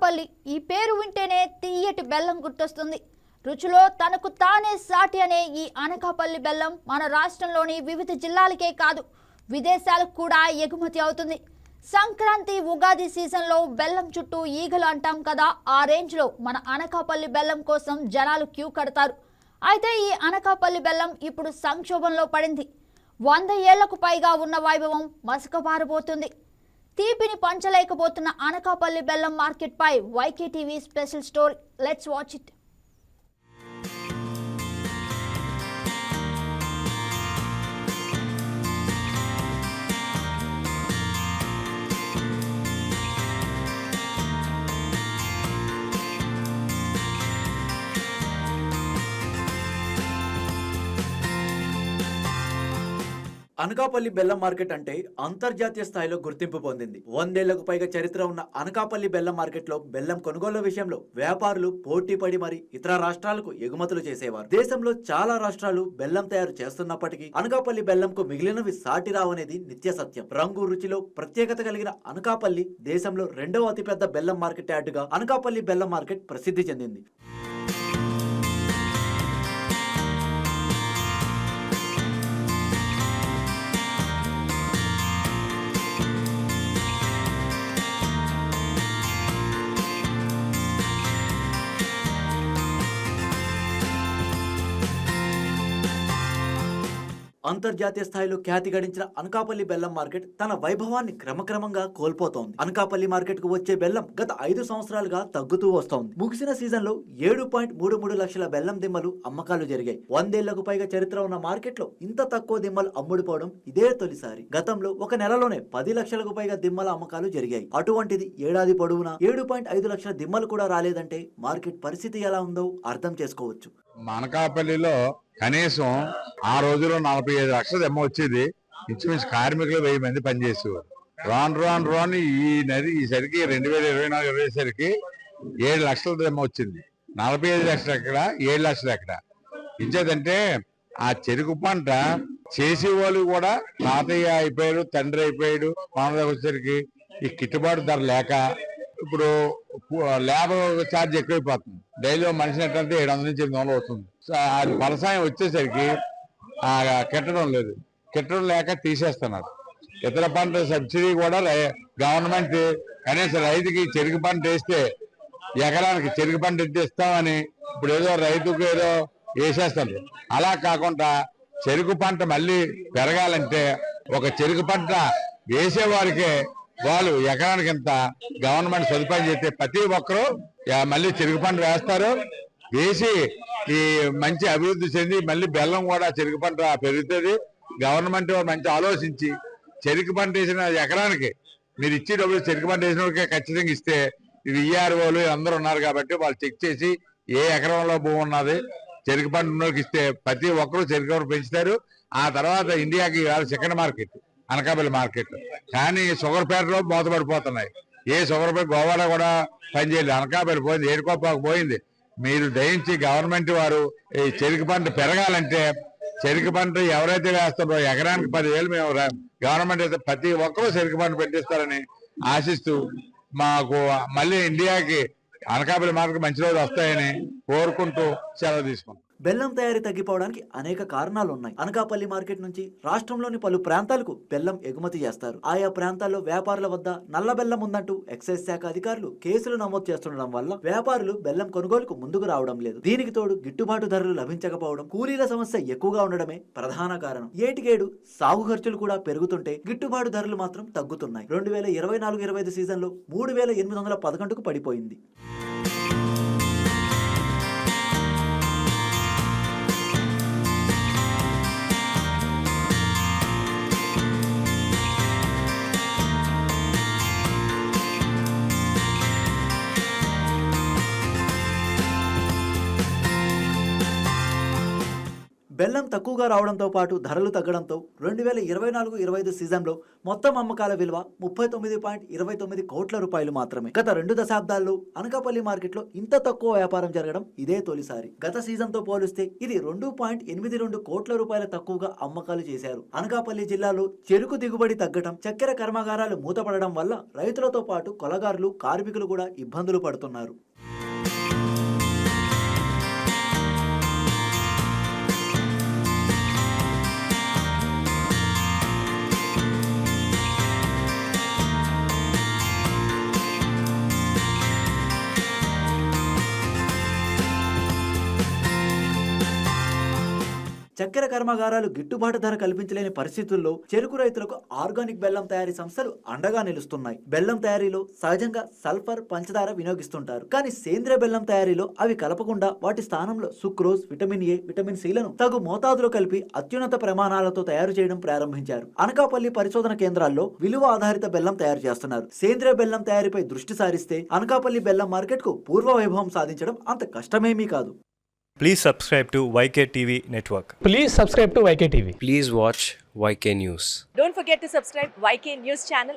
అనకాపల్లి ఈ పేరు వింటేనే తీయటి బెల్లం గుర్తొస్తుంది. రుచిలో తనకు తానే సాటి అనే ఈ అనకాపల్లి బెల్లం మన రాష్ట్రంలోని వివిధ జిల్లాలకే కాదు విదేశాలకు కూడా ఎగుమతి అవుతుంది. సంక్రాంతి ఉగాది సీజన్లో బెల్లం చుట్టూ ఈగలు అంటాం కదా, ఆ రేంజ్లో మన అనకాపల్లి బెల్లం కోసం జనాలు క్యూ కడతారు. అయితే ఈ అనకాపల్లి బెల్లం ఇప్పుడు సంక్షోభంలో పడింది. 100 ఏళ్లకు పైగా ఉన్న వైభవం మసకబారబోతుంది. తీపిని పంచలేకపోతున్న అనకాపల్లి బెల్లం మార్కెట్ పై YK TV special story. Let's watch it. Anakapalli బెల్లం మార్కెట్ అంటే అంతర్జాతీయ స్థాయిలో గుర్తింపు పొందింది. 100 ఏళ్లకు పైగా చరిత్ర ఉన్న అనకాపల్లి బెల్లం మార్కెట్ లో బెల్లం కొనుగోలు విషయంలో వ్యాపారులు పోటీ పడి మరి ఇతర రాష్ట్రాలకు ఎగుమతులు చేసేవారు. దేశంలో చాలా రాష్ట్రాలు బెల్లం తయారు చేస్తున్నప్పటికీ అనకాపల్లి బెల్లంకు మిగిలినవి సాటి రావనేది నిత్య సత్యం. రంగు రుచిలో ప్రత్యేకత కలిగిన అనకాపల్లి దేశంలో 2వ అతిపెద్ద బెల్లం మార్కెట్ యార్డుగా అనకాపల్లి బెల్లం మార్కెట్ ప్రసిద్ధి చెందింది. అంతర్జాతీయ స్థాయిలో ఖ్యాతి గడించిన అనకాపల్లి బెల్లం మార్కెట్ తన వైభవాన్ని క్రమక్రమంగా కోల్పోతోంది. అనకాపల్లి మార్కెట్ కు వచ్చే బెల్లం గత 5 సంవత్సరాలుగా తగ్గుతూ వస్తోంది. ముగిసిన సీజన్ లో 7.33 లక్షల బెల్లం దిమ్మలు అమ్మకాలు జరిగాయి. 100 ఏళ్లకు పైగా చరిత్ర ఉన్న మార్కెట్ లో ఇంత తక్కువ దిమ్మలు అమ్ముడుపోవడం ఇదే తొలిసారి. గతంలో ఒక నెలలోనే 10 లక్షలకు పైగా దిమ్మల అమ్మకాలు జరిగాయి. అటువంటిది ఏడాది పొడవునా 7.5 లక్షల దిమ్మలు కూడా రాలేదంటే మార్కెట్ పరిస్థితి ఎలా ఉందో అర్థం చేసుకోవచ్చు. అనకాపల్లిలో కనీసం ఆ రోజులో 45 లక్షల దెమ్మ వచ్చేది. ఇంచుమించు కార్మికులు 1000 మంది పనిచేసేవారు. రాను ఈసరికి 2024 వెళ్ళేసరికి 7 లక్షల దెమ్మ వచ్చింది. 45 లక్షలు ఎక్కడ, 7 లక్షలు ఎక్కడ. ఇచ్చేదంటే ఆ చెరుకు పంట చేసేవాళ్ళు కూడా తాతయ్య అయిపోయాడు, తండ్రి అయిపోయాడు. మన దగ్గర వచ్చేసరికి ఈ గిట్టుబాటు ధర లేక ఇప్పుడు లేబర్ ఛార్జ్ ఎక్కువైపోతుంది. డైలీ మనిషిని ఎట్లంటే 700 నుంచి 800 అవుతుంది. అది ఫలసాయం వచ్చేసరికి కిట్టడం లేదు. కిట్టడం లేక తీసేస్తున్నారు. ఇతర పంట సబ్సిడీ కూడా గవర్నమెంట్ కనీసం రైతుకి చెరుకు పంట వేస్తే ఎకరానికి చెరుకు పంట ఇస్తామని ఇప్పుడు ఏదో రైతుకు ఏదో వేసేస్తారు. అలా కాకుండా చెరుకు పంట మళ్ళీ పెరగాలంటే ఒక చెరుకు పంట వేసేవారికే వాళ్ళు ఎకరానికి ఇంత గవర్నమెంట్ సదుపాయం చేస్తే ప్రతి ఒక్కరూ మళ్ళీ చెరుకు పంట వేస్తారు. వేసి ఈ మంచి అభివృద్ధి చెంది మళ్ళీ బెల్లం కూడా చెరుకు పంట పెరుగుతుంది. గవర్నమెంట్ మంచి ఆలోచించి చెరుకు పంట వేసిన ఎకరానికి మీరు ఇచ్చేటప్పుడు చెరుకు పంట వేసిన వాళ్ళకే ఖచ్చితంగా ఇస్తే, ఇది ఈఆర్ఓలు అందరూ ఉన్నారు కాబట్టి వాళ్ళు చెక్ చేసి ఏ ఎకరంలో భూమి ఉన్నది చెరుకు పంట ఉన్నోకి ఇస్తే ప్రతి ఒక్కరూ చెరుకు పంట పెంచుతారు. ఆ తర్వాత ఇండియాకి సెకండ్ మార్కెట్ అనకాపల్లి మార్కెట్. కానీ షుగర్ ఫ్యాక్టరీలో మూతపడిపోతున్నాయి. ఏ షుగర్ ఫ్యాక్టరీ గోవాలో కూడా పనిచేయలేదు. అనకాపల్లి పోయింది, ఏడుకోపాకు పోయింది. మీరు దయించి గవర్నమెంట్ వారు ఈ చెరుకు పంట పెరగాలంటే చెరుకు పంట ఎవరైతే వేస్తారో ఎకరానికి 10,000 మేము గవర్నమెంట్ అయితే ప్రతి ఒక్కరూ చెరుకు పంట పెట్టిస్తారని ఆశిస్తూ మాకు మళ్ళీ ఇండియాకి అనకాపల్లి మార్కెట్ మంచి రోజులు వస్తాయని కోరుకుంటూ సెలవు తీసుకుంటాం. బెల్లం తయారీ తగ్గిపోవడానికి అనేక కారణాలు ఉన్నాయి. అనకాపల్లి మార్కెట్ నుంచి రాష్ట్రంలోని పలు ప్రాంతాలకు బెల్లం ఎగుమతి చేస్తారు. ఆయా ప్రాంతాల్లో వ్యాపారుల వద్ద నల్ల బెల్లం ఉందంటూ ఎక్సైజ్ శాఖ అధికారులు కేసులు నమోదు చేస్తుండడం వల్ల వ్యాపారులు బెల్లం కొనుగోలుకు ముందుకు రావడం లేదు. దీనికి తోడు గిట్టుబాటు ధరలు లభించకపోవడం, కూలీల సమస్య ఎక్కువగా ఉండడమే ప్రధాన కారణం. ఏటికేడు సాగు ఖర్చులు కూడా పెరుగుతుంటే గిట్టుబాటు ధరలు మాత్రం తగ్గుతున్నాయి. 2024-25 సీజన్ లో 3,811కు పడిపోయింది. బెల్లం తక్కువగా రావడంతో పాటు ధరలు తగ్గడంతో 2024-25 సీజన్లో మొత్తం అమ్మకాల విలువ 39.29 కోట్ల రూపాయలు మాత్రమే. గత 2 దశాబ్దాల్లో అనకాపల్లి మార్కెట్లో ఇంత తక్కువ వ్యాపారం జరగడం ఇదే తొలిసారి. గత సీజన్తో పోలిస్తే ఇది 2.82 కోట్ల రూపాయల తక్కువగా అమ్మకాలు చేశారు. అనకాపల్లి జిల్లాలో చెరుకు దిగుబడి తగ్గడం, చక్కెర కర్మాగారాలు మూతపడడం వల్ల రైతులతో పాటు కొలగారులు, కార్మికులు కూడా ఇబ్బందులు పడుతున్నారు. చక్కెర కర్మాగారాలు గిట్టుబాటు ధర కల్పించలేని పరిస్థితుల్లో చెరుకు రైతులకు ఆర్గానిక్ బెల్లం తయారీ సంస్థలు అండగా నిలుస్తున్నాయి. బెల్లం తయారీలో సహజంగా సల్ఫర్, పంచదార వినియోగిస్తుంటారు. కానీ సేంద్రియ బెల్లం తయారీలో అవి కలపకుండా వాటి స్థానంలో సుక్రోజ్, విటమిన్ ఏ, విటమిన్ సిలను తగు మోతాదులో కలిపి అత్యున్నత ప్రమాణాలతో తయారు చేయడం ప్రారంభించారు. అనకాపల్లి పరిశోధన కేంద్రాల్లో విలువ ఆధారిత బెల్లం తయారు చేస్తున్నారు. సేంద్రియ బెల్లం తయారీపై దృష్టి సారిస్తే అనకాపల్లి బెల్లం మార్కెట్ కు పూర్వ వైభవం సాధించడం అంత కష్టమేమీ కాదు. Please subscribe to YK TV Network. Please subscribe to YK TV. Please watch YK News. Don't forget to subscribe YK News channel